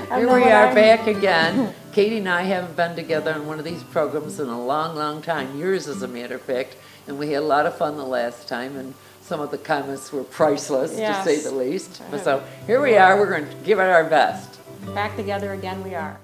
Here we are back again. Katie and I haven't been together on one of these programs in a long, long time, years as a matter of fact, and we had a lot of fun the last time, and some of the comments were priceless, Yes. to say the least. So here we are, we're going to give it our best. Back together again we are.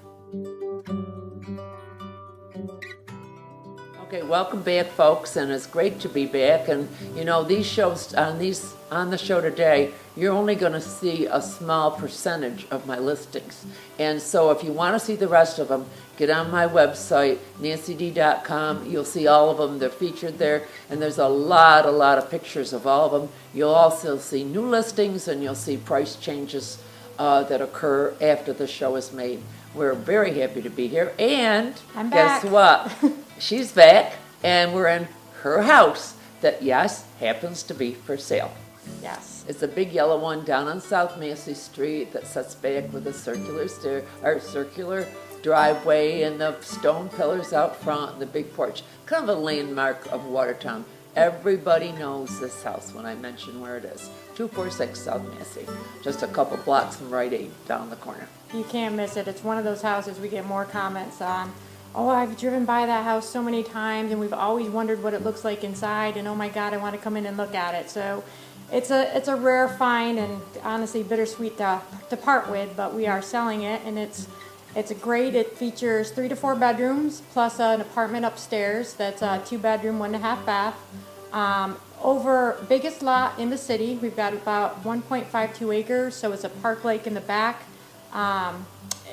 Okay, welcome back, folks, and it's great to be back. And you know, these shows on the show today, you're only going to see a small percentage of my listings. And so, if you want to see the rest of them, get on my website, nancyd.com. You'll see all of them. They're featured there, and there's a lot of pictures of all of them. You'll also see new listings, and you'll see price changes that occur after the show is made. We're very happy to be here, and I'm guess back. what? She's back, and we're in her house that, yes, happens to be for sale. Yes. It's a big yellow one down on South Massey Street that sets back with a circular driveway and the stone pillars out front and the big porch. Kind of a landmark of Watertown. Everybody knows this house when I mention where it is. 246 South Massey, just a couple blocks from Rite Aid down the corner. You can't miss it. It's one of those houses we get more comments on. Oh, I've driven by that house so many times and we've always wondered what it looks like inside, and oh my God, I want to come in and look at it. So it's a rare find and honestly bittersweet to part with, but we are selling it, and it's great. It features 3 to 4 bedrooms plus an apartment upstairs that's a 2-bedroom, 1.5 bath. Over biggest lot in the city. We've got about 1.52 acres, so it's a park lake in the back.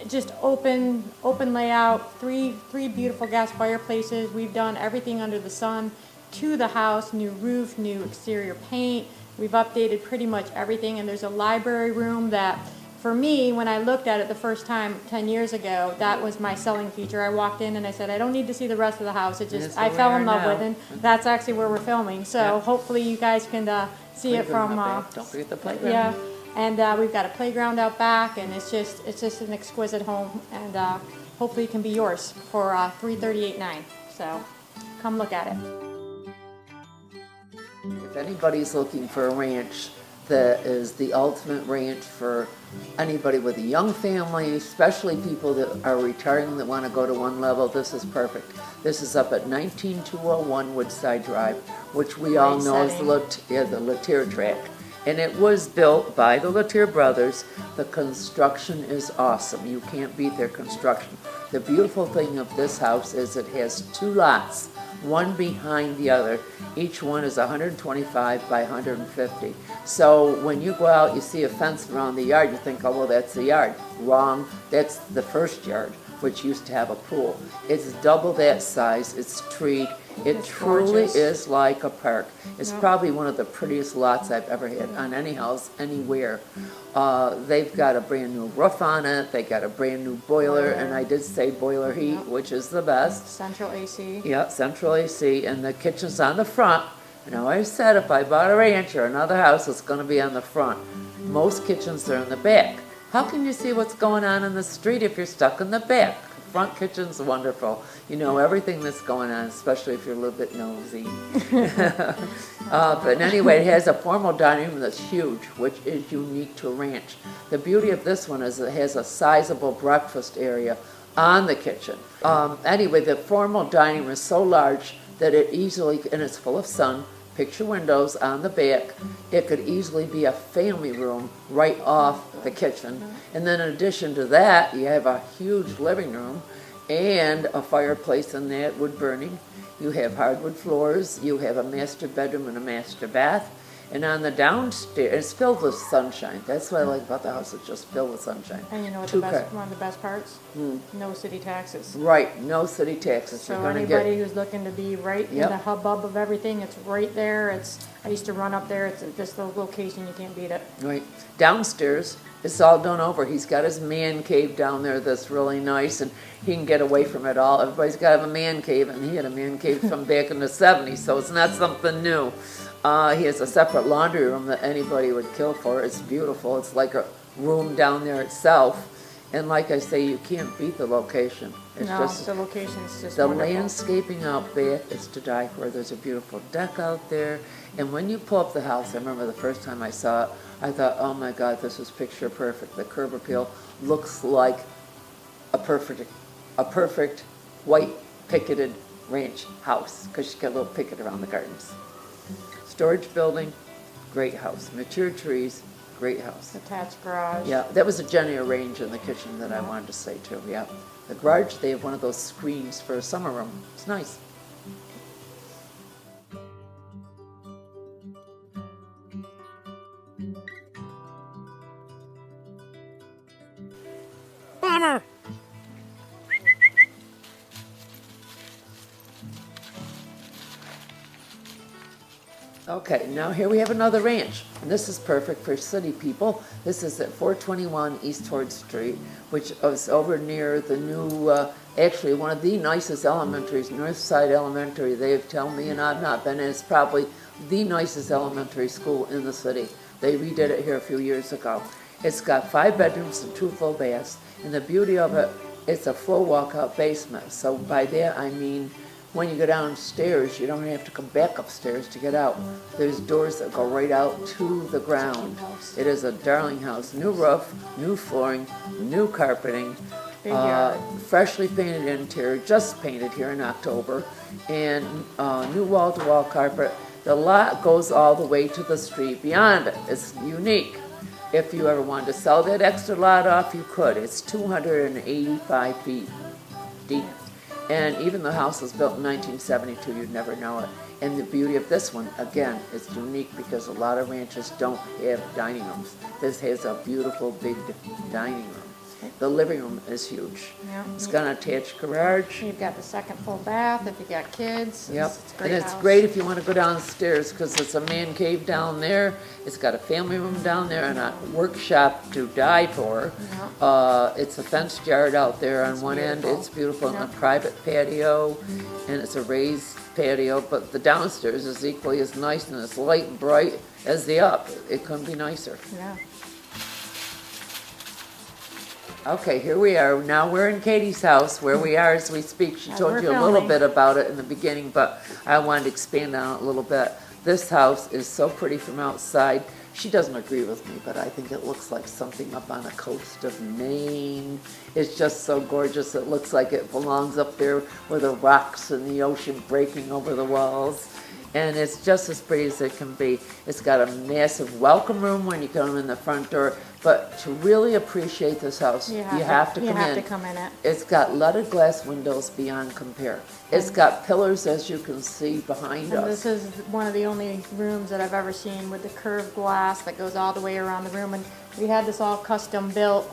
Just open layout, three beautiful gas fireplaces. We've done everything under the sun to the house, new roof, new exterior paint. We've updated pretty much everything, and there's a library room that, for me, when I looked at it the first time 10 years ago, that was my selling feature. I walked in and I said, I don't need to see the rest of the house. I fell in love with it. And that's actually where we're filming. So hopefully you guys can see it from. Don't forget the playground. Yeah. And we've got a playground out back, and it's just an exquisite home, and hopefully it can be yours for $338,900. So come look at it. If anybody's looking for a ranch that is the ultimate ranch for anybody with a young family, especially people that are retiring that want to go to one level, this is perfect. This is up at 19201 Woodside Drive, which we all know is the Latier track. And it was built by the Latier brothers. The construction is awesome. You can't beat their construction. The beautiful thing of this house is it has 2 lots, one behind the other. Each one is 125 by 150. So when you go out, you see a fence around the yard, you think, oh, well, that's the yard. Wrong. That's the first yard, which used to have a pool. It's double that size. It's treed. It truly is like a park. It's probably one of the prettiest lots I've ever had on any house, anywhere. They've got a brand new roof on it. They got a brand new boiler, and I did say boiler heat, which is the best. Central AC. Yeah, central AC, and the kitchen's on the front. And I always said if I bought a ranch or another house, it's going to be on the front. Most kitchens are in the back. How can you see what's going on in the street if you're stuck in the back? Front kitchen's wonderful. You know everything that's going on, especially if you're a little bit nosy. But anyway, it has a formal dining room that's huge, which is unique to a ranch. The beauty of this one is it has a sizable breakfast area on the kitchen. Anyway, the formal dining room is so large that it easily, and it's full of sun, picture windows on the back. It could easily be a family room right off the kitchen. And then in addition to that, you have a huge living room and a fireplace in that, wood burning. You have hardwood floors. You have a master bedroom and a master bath. And on the downstairs, it's filled with sunshine. That's what I like about the house. It's just filled with sunshine. And you know what one of the best parts? No city taxes. Right, no city taxes. So anybody who's looking to be right in the hubbub of everything, it's right there. I used to run up there. It's just the location, you can't beat it. Right. Downstairs, it's all done over. He's got his man cave down there that's really nice, and he can get away from it all. Everybody's got to have a man cave, and he had a man cave from back in the 70s, so it's not something new. He has a separate laundry room that anybody would kill for. It's beautiful. It's like a room down there itself. And like I say, you can't beat the location. It's No, just the location's just the wonderful. landscaping out back is to die for. There's a beautiful deck out there. And when you pull up the house, I remember the first time I saw it, I thought, oh my God, this is picture perfect. The curb appeal looks like a perfect white picketed ranch house, because you got a little picket around the gardens. Storage building, great house. Mature trees, great house. Attached garage. Yeah, that was a Jenny range in the kitchen that I wanted to say too, yeah. The garage, they have one of those screens for a summer room. It's nice. Bummer. Okay, now here we have another ranch, and this is perfect for city people. This is at 421 East Ford Street, which is over near the new, actually one of the nicest elementaries, Northside Elementary. They've told me, and I've not been, and it's probably the nicest elementary school in the city. They redid it here a few years ago. It's got 5 bedrooms and 2 full baths, and the beauty of it, it's a full walkout basement. So by that I mean, when you go downstairs, you don't have to come back upstairs to get out. There's doors that go right out to the ground. It is a darling house. New roof, new flooring, new carpeting, Big yard. freshly painted interior, just painted here in October, and new wall-to-wall carpet. The lot goes all the way to the street beyond it. It's unique. If you ever wanted to sell that extra lot off, you could. It's 285 feet deep. And even the house was built in 1972, you'd never know it. And the beauty of this one, again, is unique because a lot of ranches don't have dining rooms. This has a beautiful big dining room. The living room is huge. Yeah. It's got an attached garage. You've got the second full bath if you got kids. Yep. It's a great And it's house. great if you want to go downstairs because it's a man cave down there. It's got a family room down there and a workshop to die for. It's a fenced yard out there on one end. beautiful. It's beautiful, and Yeah. a private patio, and it's a raised patio, but the downstairs is equally as nice and as light and bright as the up. It couldn't be nicer. Yeah. Okay, here we are. Now we're in Katie's house, where we are as we speak. She As told we're you a little filming. bit about it in the beginning, but I wanted to expand on it a little bit. This house is so pretty from outside. She doesn't agree with me, but I think it looks like something up on the coast of Maine. It's just so gorgeous. It looks like it belongs up there with the rocks and the ocean breaking over the walls. And it's just as pretty as it can be. It's got a massive welcome room when you come in the front door. But to really appreciate this house, you have to come in. You have to come in it. It's got leaded glass windows beyond compare. It's got pillars, as you can see behind And us. this is one of the only rooms that I've ever seen with the curved glass that goes all the way around the room. And we had this all custom built,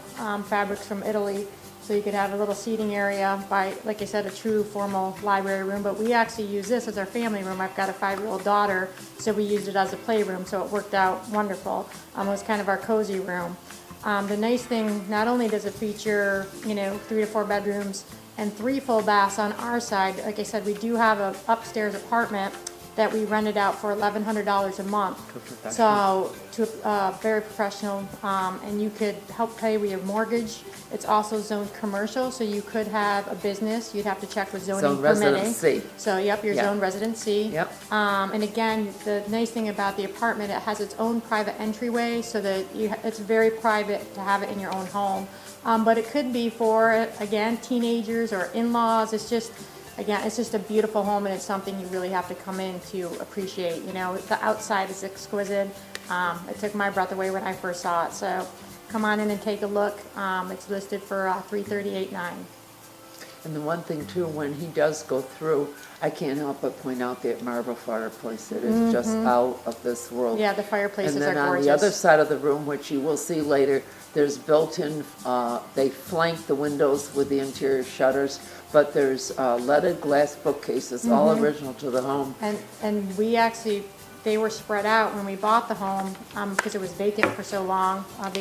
fabrics from Italy, so you could have a little seating area by, like I said, a true formal library room. But we actually use this as our family room. I've got a 5-year-old daughter, so we used it as a playroom, so it worked out wonderful. It was kind of our cozy room. The nice thing, not only does it feature, 3 to 4 bedrooms and 3 full baths on our side. Like I said, we do have an upstairs apartment that we rented out for $1,100 a month. So to very professional, and you could help pay with your mortgage. It's also zoned commercial, so you could have a business. You'd have to check with zoning Zone permitting. residency. So yep, your Yeah. zone residency. Yep. And again, the nice thing about the apartment, it has its own private entryway, so that it's very private to have it in your own home. But it could be for, again, teenagers or in-laws. It's just a beautiful home, and it's something you really have to come in to appreciate. The outside is exquisite. It took my breath away when I first saw it. So come on in and take a look. It's listed for $338,900. And the one thing too, when he does go through, I can't help but point out that marble fireplace. It is just out of this world. Yeah, the fireplaces And are then on gorgeous. the other side of the room, which you will see later, there's built-in, they flank the windows with the interior shutters, but there's leaded glass bookcases, all original to the home. And we actually, they were spread out when we bought the home, because it was vacant for so long. They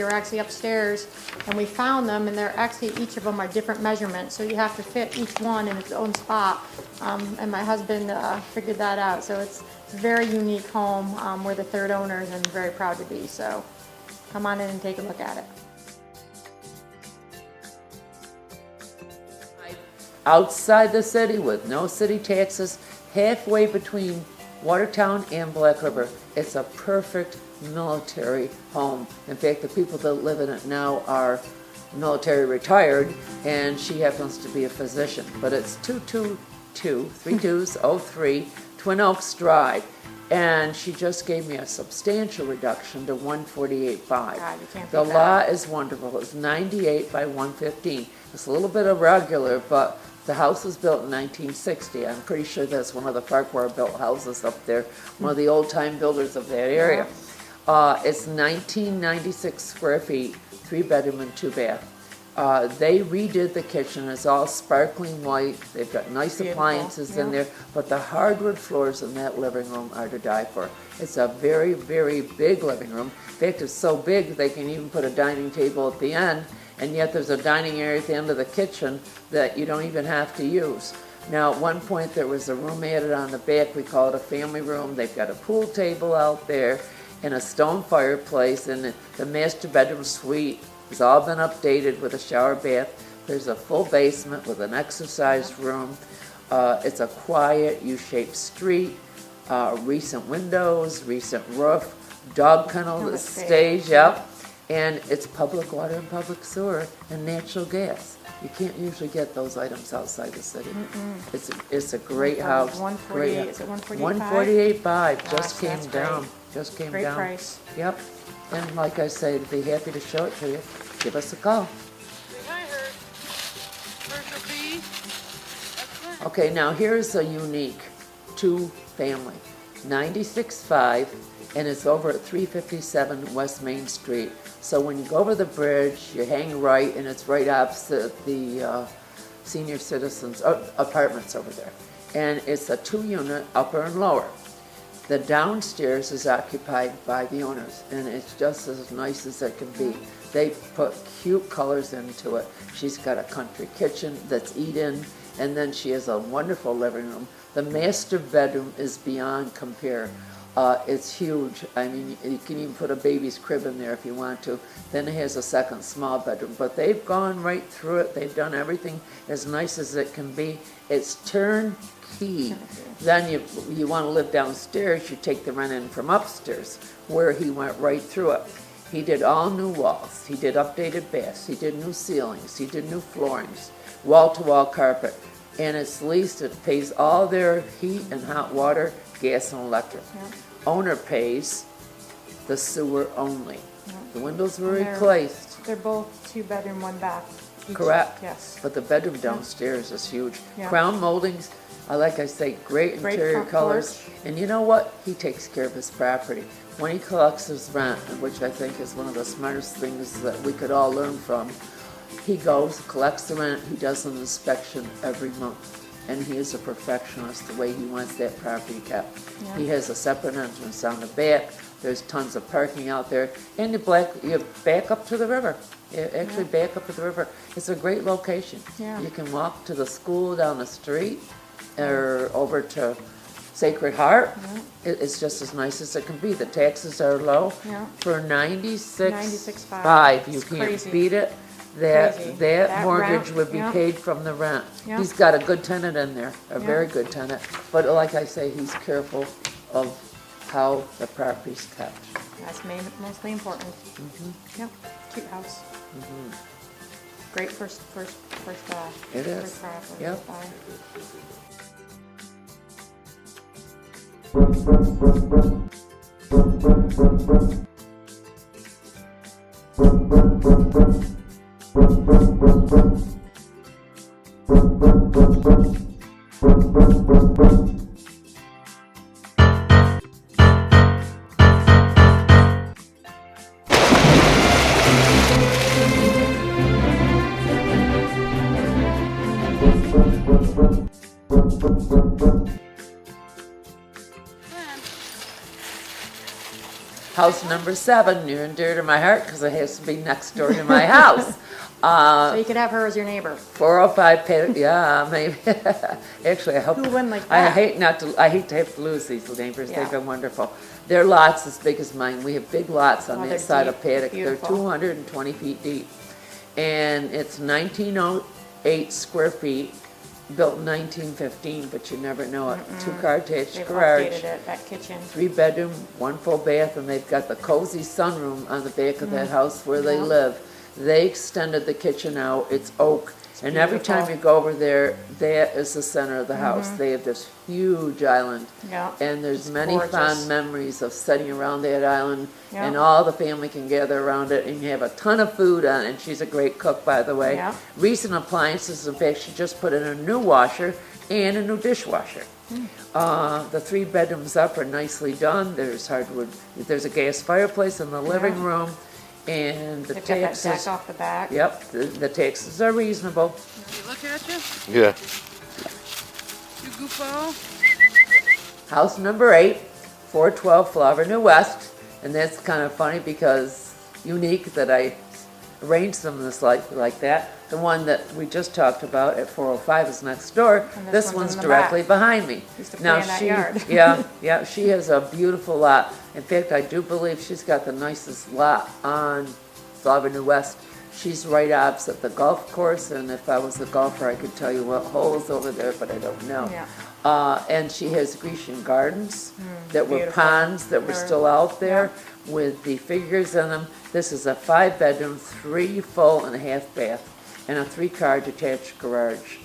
were actually upstairs, and we found them, and they're actually, each of them are different measurements, so you have to fit each one in its own spot. And my husband figured that out, so it's a very unique home. We're the third owners and very proud to be, so come on in and take a look at it. outside the city with no city taxes, halfway between Watertown and Black River. It's a perfect military home. In fact, the people that live in it now are military retired, and she happens to be a physician. But it's 3203 Twin Oaks Drive, and she just gave me a substantial reduction to 148.5. God, you can't The beat that. lot is wonderful. It's 98 by 115. It's a little bit irregular, but the house was built in 1960. I'm pretty sure that's one of the Farquhar built houses up there, one of the old time builders of that area. It's 1996 square feet, 3-bedroom and 2-bath. They redid the kitchen. It's all sparkling white. They've got nice Beautiful, appliances in yeah. there, but the hardwood floors in that living room are to die for. It's a very, very big living room. In fact, it's so big they can even put a dining table at the end, and yet there's a dining area at the end of the kitchen that you don't even have to use. Now, at one point there was a room added on the back. We call it a family room. They've got a pool table out there and a stone fireplace, and the master bedroom suite has all been updated with a shower bath. There's a full basement with an exercise room. It's a quiet U-shaped street, recent windows, recent roof, dog kennel, the that's great. stage, yep. And it's public water and public sewer and natural gas. You can't usually get those items outside the city. It's a great house. 148, is it 148.5? 148.5, Gosh, just came that's down. great. Just came Great down. price. Yep. And like I say, be happy to show it to you. Give us a call. I heard commercial fee. That's right. Okay, now here's a unique two-family, 96.5, and it's over at 357 West Main Street. So when you go over the bridge, you hang right, and it's right opposite the senior citizens apartments over there. And it's a 2-unit, upper and lower. The downstairs is occupied by the owners, and it's just as nice as it can be. They put cute colors into it. She's got a country kitchen that's eat-in, and then she has a wonderful living room. The master bedroom is beyond compare. It's huge. I mean, you can even put a baby's crib in there if you want to. Then it has a second small bedroom, but they've gone right through it. They've done everything as nice as it can be. It's turnkey. Then you want to live downstairs, you take the rent in from upstairs, where he went right through it. He did all new walls. He did updated baths. He did new ceilings. He did new floorings, wall-to-wall carpet. And it's leased. It pays all their heat and hot water, gas and electric. Yeah. Owner pays the sewer only. The windows were And they're- replaced. They're both 2-bedroom, 1-bath. each. Correct. Yes. But the bedroom downstairs is huge. Yeah. Crown moldings, like I say, great Great interior front colors. porch. And you know what? He takes care of his property. When he collects his rent, which I think is one of the smartest things that we could all learn from, he goes, collects the rent, he does an inspection every month. And he is a perfectionist the way he wants that property kept. Yeah. He has a separate entrance on the back. There's tons of parking out there. And you back up to the river. You actually back up to the river. It's a great location. Yeah. You can walk to the school down the street or over to Sacred Heart. It's just as nice as it can be. The taxes are low. Yeah. For 96.5, 96.5. you It's can't crazy. beat it. Crazy. That That mortgage rent, would be yeah. paid from the rent. Yeah. He's got a good tenant in there, a Yeah. very good tenant. But like I say, he's careful of how the property's kept. That's mostly important. Yep. Cute house. Great first It is. first property. Yep. to buy. House number 7, near and dear to my heart because it has to be next door to my house. So you could have her as your neighbor. 405 Paddock, yeah, maybe. Actually, I hope. Who wouldn't like I that? hate to have to lose these neighbors. Yeah. They've been wonderful. Their lots as big as mine. We have big lots on Oh, that they're side deep. of Paddock. Beautiful. They're 220 feet deep. And it's 1908 square feet. built in 1915, but you never know it. Two-car attached They've garage. updated it, that kitchen. 3-bedroom, 1 full bath, and they've got the cozy sunroom on the back of that house where they Yeah. live. They extended the kitchen out, it's oak, and every time you beautiful. go over there, that is the center of the house. They have this huge island, Yeah. and there's It's many gorgeous. fond memories of sitting around that island, Yeah. and all the family can gather around it, and you have a ton of food on it, and she's a great cook, by the way. Yeah. Recent appliances, in fact, she just put in a new washer and a new dishwasher. The 3 bedrooms up are nicely done. There's hardwood, there's a gas fireplace in the living room, and the They've got that taxes. deck off the back. Yep, the taxes are reasonable. Does he look at you? Yeah. You goofball? House number 8, 412 Flower Avenue West, and that's kind of funny because unique that I arranged them this like that. The one that we just talked about at 405 is next door. And This this one's one's in the directly back. behind me. Used to Now play in that she, yard. yeah, she has a beautiful lot. In fact, I do believe she's got the nicest lot on Flower Avenue West. She's right opposite the golf course, and if I was a golfer, I could tell you what hole's over there, but I don't know. Yeah. And she has Grecian gardens that were beautiful. ponds that were still out there with the figures in them. This is a 5-bedroom, 3 full and a half bath, and a 3-car detached garage.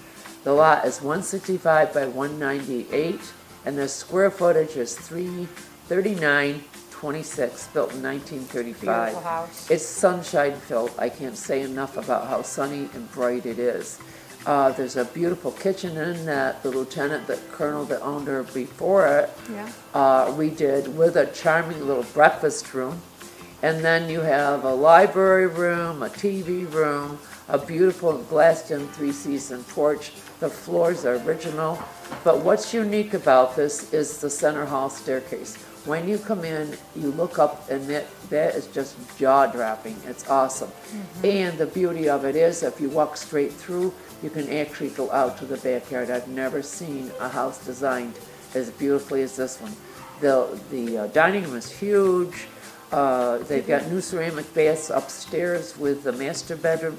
The lot is 165 by 198, and the square footage is 33926, built in 1935. Beautiful house. It's sunshine filled. I can't say enough about how sunny and bright it is. There's a beautiful kitchen in that the lieutenant, the colonel that owned her before it, Yeah. redid with a charming little breakfast room. And then you have a library room, a TV room, a beautiful glassed-in 3-season porch. The floors are original. But what's unique about this is the center hall staircase. When you come in, you look up, and that is just jaw-dropping. It's awesome. And the beauty of it is, if you walk straight through, you can actually go out to the backyard. I've never seen a house designed as beautifully as this one. The dining room is huge. They've got new ceramic baths upstairs with the master bedroom,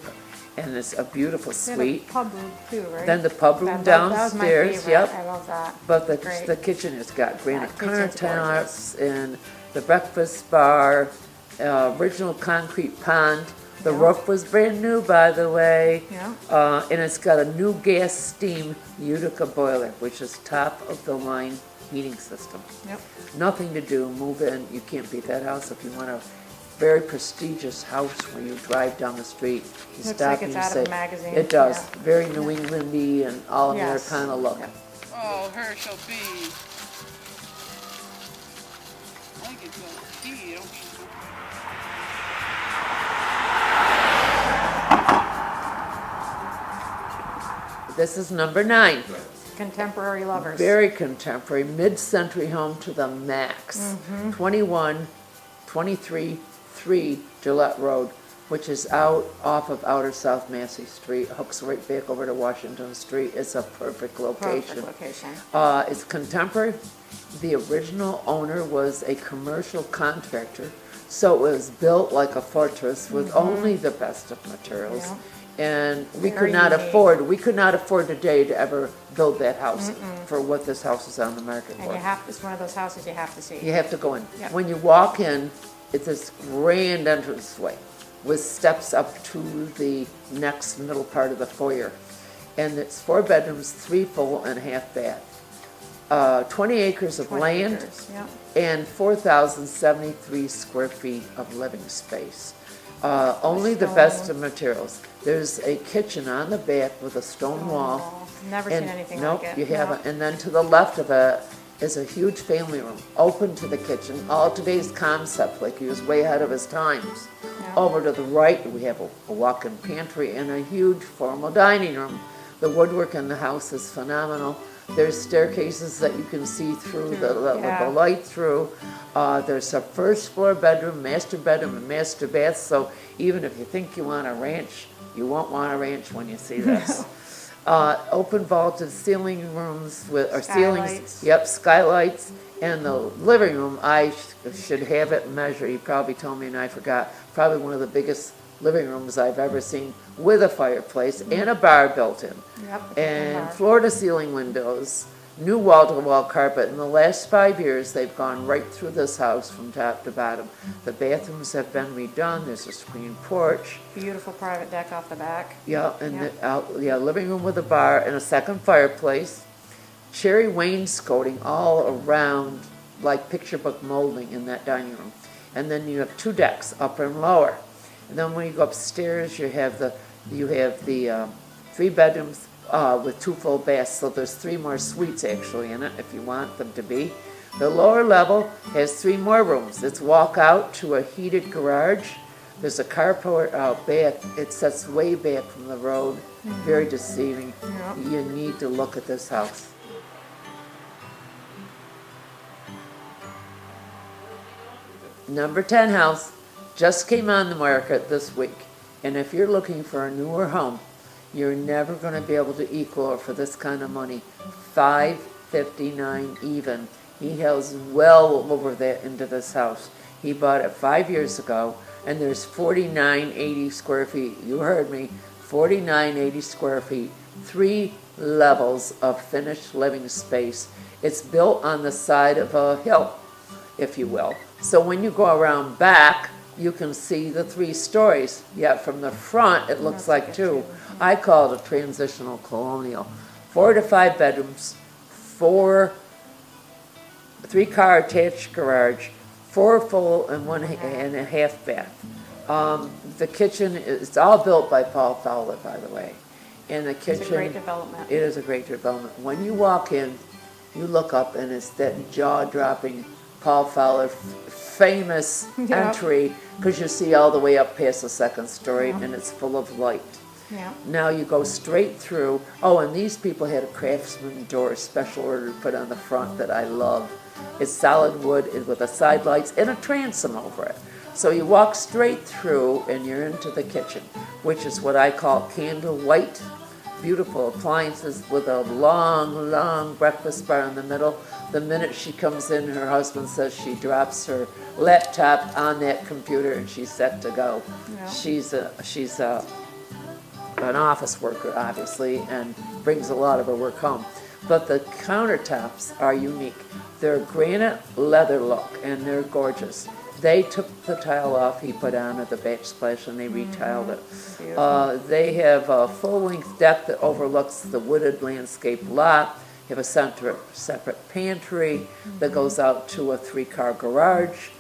and it's a beautiful They had a suite. pub room too, right? Then the pub room That was my downstairs, favorite. yep. I love that. But Great. the kitchen has got granite That kitchen's countertops and the breakfast bar, original concrete pond. The Yeah. roof was brand new, by the way. Yeah. And it's got a new gas steam Utica boiler, which is top of the line heating system. Yep. Nothing to do, move in. You can't beat that house if you want a very prestigious house when you drive down the street. You Looks stop like and it's you out of say, a magazine, it does. yeah. Very New Englandy and all in their Yes. kind of look. Yep. Oh, Herschel B. I think it's a B. Don't be. This is number 9. Contemporary lovers. Very contemporary, mid-century home to the max. 2123 Gillette Road, which is out off of Outer South Massey Street, hooks right back over to Washington Street. It's a perfect location. Perfect location. It's contemporary. The original owner was a commercial contractor, so it was built like a fortress with only the best of materials. Yeah. And we Very could not unique. afford today to ever build that house for what this house is on the market And for. it's one of those houses you have to see. You have to go in. Yeah. When you walk in, it's this grand entranceway with steps up to the next middle part of the foyer. And it's 4 bedrooms, 3 full and a half bath. 20 acres of 20 land acres, yeah. and 4,073 square feet of living space. Only the best of materials. There's a kitchen on the back with a stone wall. Oh, never seen anything nope, like it. you No. haven't. And then to the left of it is a huge family room, open to the kitchen. All today's concept, like he was way ahead of his times. Yeah. Over to the right, we have a walk-in pantry and a huge formal dining room. The woodwork in the house is phenomenal. There's staircases that you can see through with Yeah. the light through. There's a first floor bedroom, and master bath. So even if you think you want a ranch, you won't want a ranch when you see this. Open vaulted ceiling rooms with, or ceilings. Skylights. Yep, skylights. And the living room, should have it measured. He probably told me and I forgot. Probably one of the biggest living rooms I've ever seen, with a fireplace and a bar built in. Yep. And floor to ceiling windows, new wall to wall carpet. In the last 5 years, they've gone right through this house from top to bottom. The bathrooms have been redone. There's a screen porch. Beautiful private deck off the back. Yeah, and Yep. living room with a bar and a second fireplace. Cherry wainscoting all around, like picture book molding in that dining room. And then you have 2 decks, upper and lower. And then when you go upstairs, you have the 3 bedrooms with 2 full baths. So there's 3 more suites actually in it if you want them to be. The lower level has 3 more rooms. It's walk out to a heated garage. There's a carport out back. It sets way back from the road. Very deceiving. Yep. You need to look at this house. Number 10 house just came on the market this week. And if you're looking for a newer home, you're never going to be able to equal it for this kind of money. $559 even. He has well over that into this house. He bought it 5 years ago, and there's 4980 square feet. You heard me, 4980 square feet, 3 levels of finished living space. It's built on the side of a hill, if you will. So when you go around back, you can see the 3 stories. Yet from the front, it looks like 2. I call it a transitional colonial. 4 to 5 bedrooms, 3-car attached garage, 4 full and 1 and a half bath. The kitchen it's all built by Paul Fowler, by the way. And the kitchen, It's a great development. it is a great development. When you walk in, you look up and it's that jaw-dropping Paul Fowler famous Yeah. entry, because you see all the way up past the 2nd story, and it's full of light. Yeah. Now you go straight through. Oh, and these people had a craftsman door, special order to put on the front that I love. It's solid wood with the side lights and a transom over it. So you walk straight through and you're into the kitchen, which is what I call candle white. Beautiful appliances with a long, long breakfast bar in the middle. The minute she comes in, her husband says she drops her laptop on that computer and she's set to go. Yeah. She's an office worker, obviously, and brings a lot of her work home. But the countertops are unique. They're granite leather look, and they're gorgeous. They took the tile off he put on at the backsplash, and they retiled it. They have a full-length deck that overlooks the wooded landscape lot. They have a separate pantry that goes out to a 3-car garage.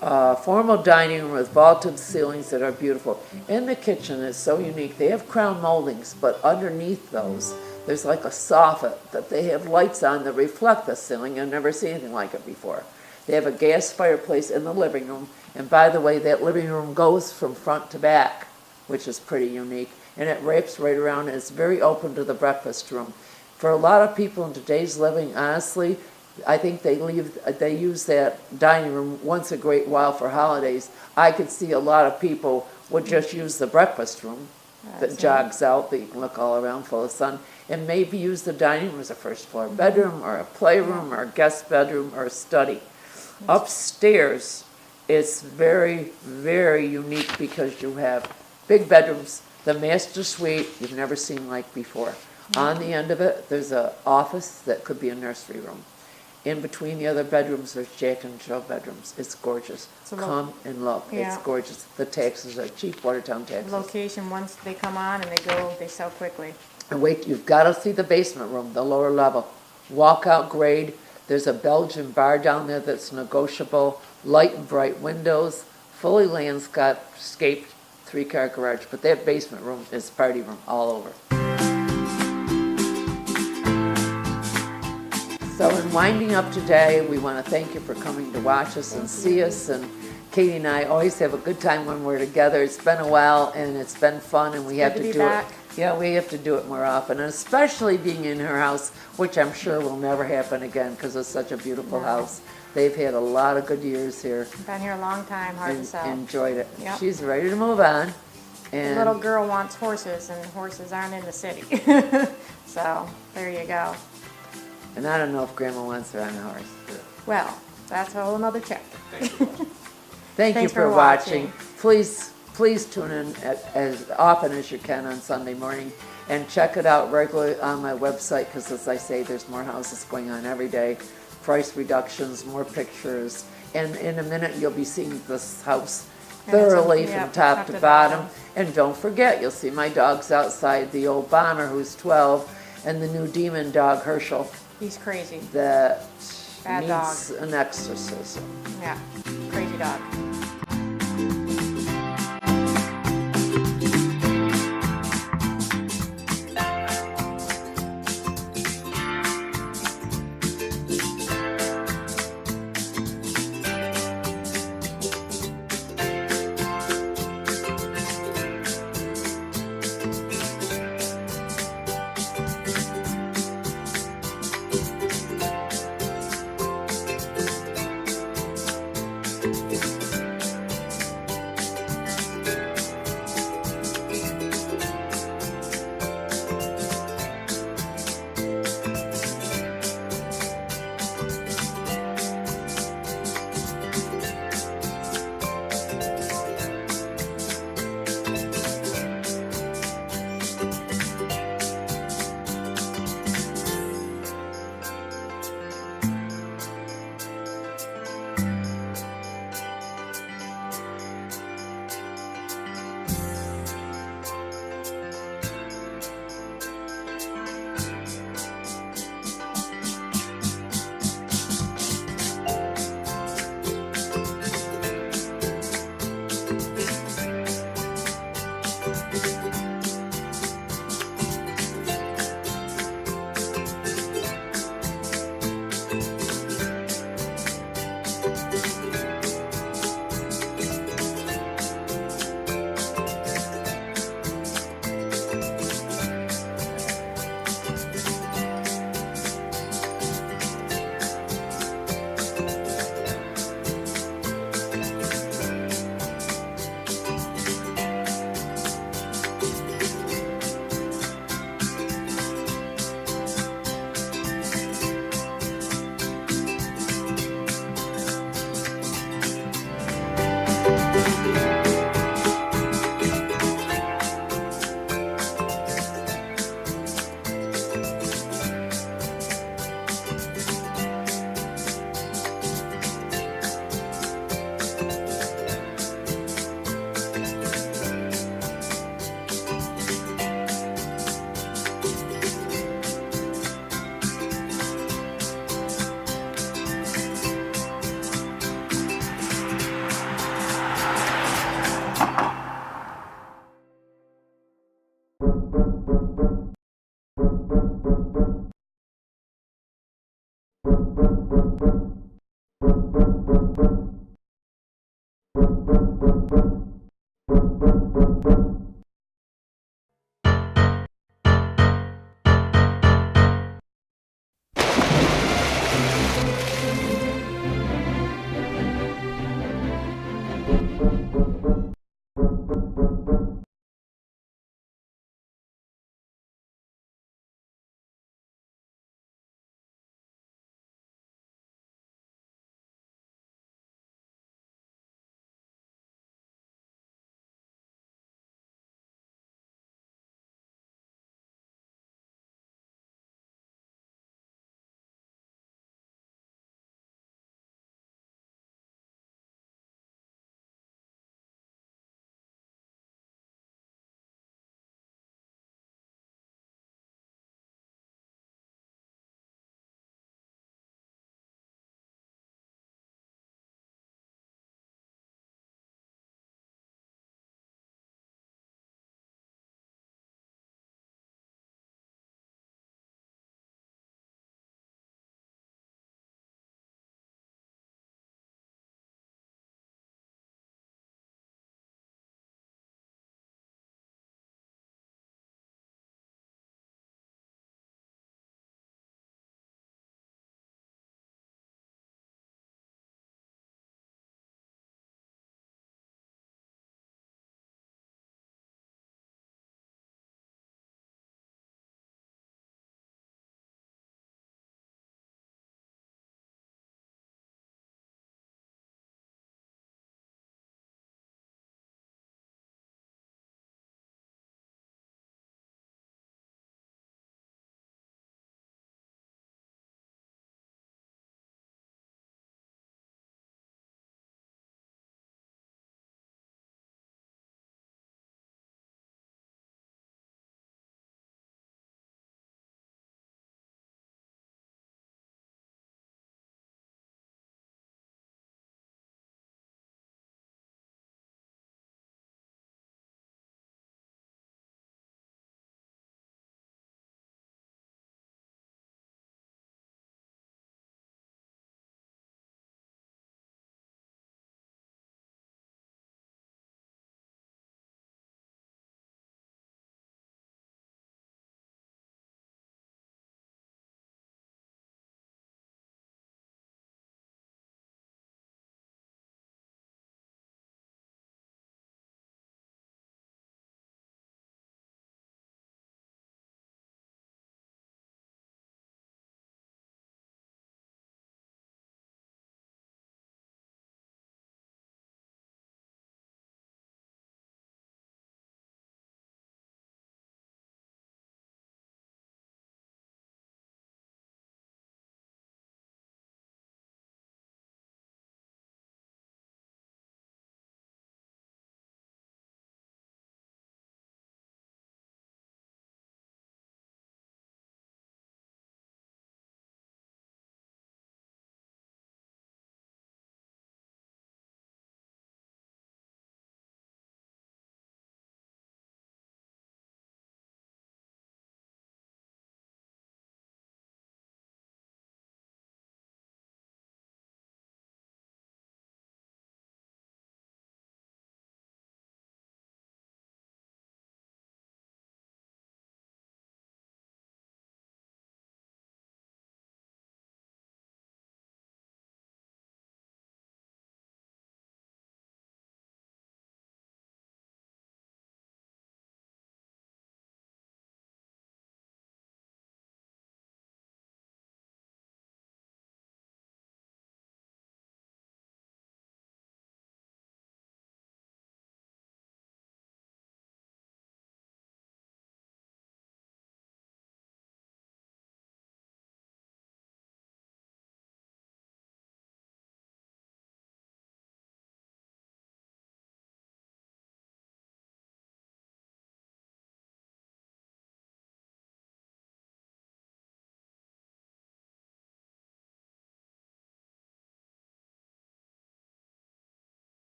Formal dining room with vaulted ceilings that are beautiful. In the kitchen is so unique. They have crown moldings, but underneath those, there's like a soffit that they have lights on that reflect the ceiling. I've never seen anything like it before. They have a gas fireplace in the living room. And by the way, that living room goes from front to back, which is pretty unique. And it wraps right around, and it's very open to the breakfast room. For a lot of people in today's living, honestly, I think they use that dining room once a great while for holidays. I could see a lot of people would just use the breakfast room that jogs out, that you can look all around full of sun, and maybe use the dining room as a first floor bedroom or a playroom or a guest bedroom or a study. Upstairs, it's very, very unique because you have big bedrooms, the master suite you've never seen like before. On the end of it, there's an office that could be a nursery room. In between the other bedrooms, there's Jack and Jill bedrooms. It's gorgeous. Come and look. Yeah. It's gorgeous. The taxes are cheap, Watertown taxes. Location, once they come on and they sell quickly. And wait, you've got to see the basement room, the lower level. Walkout grade. There's a Belgian bar down there that's negotiable. Light and bright windows. Fully landscaped 3-car garage. But that basement room is party room all over. So in winding up today, we want to thank you for coming to watch us and see us. And Katie and I always have a good time when we're together. It's been a while and it's been fun, and we have to do it. Yeah, we have to do it more often, and especially being in her house, which I'm sure will never happen again because it's such a beautiful house. They've had a lot of good years here. Been here a long time, hard to sell. Enjoyed it. Yep. She's ready to move on. And Little girl wants horses, and horses aren't in the city. So, there you go. and I don't know if Grandma wants her on a horse. Well, that's a whole nother chapter. Thank you Thanks for for watching. watching. Please tune in as often as you can on Sunday morning and check it out regularly on my website because, as I say, there's more houses going on every day, price reductions, more pictures, and in a minute you'll be seeing this house And it's a- thoroughly yeah, from top to bottom. bottom. And don't forget, you'll see my dogs outside, the old Bonner who's 12 and the new demon dog Herschel He's crazy. that Bad needs an exorcism. Yeah, crazy dog.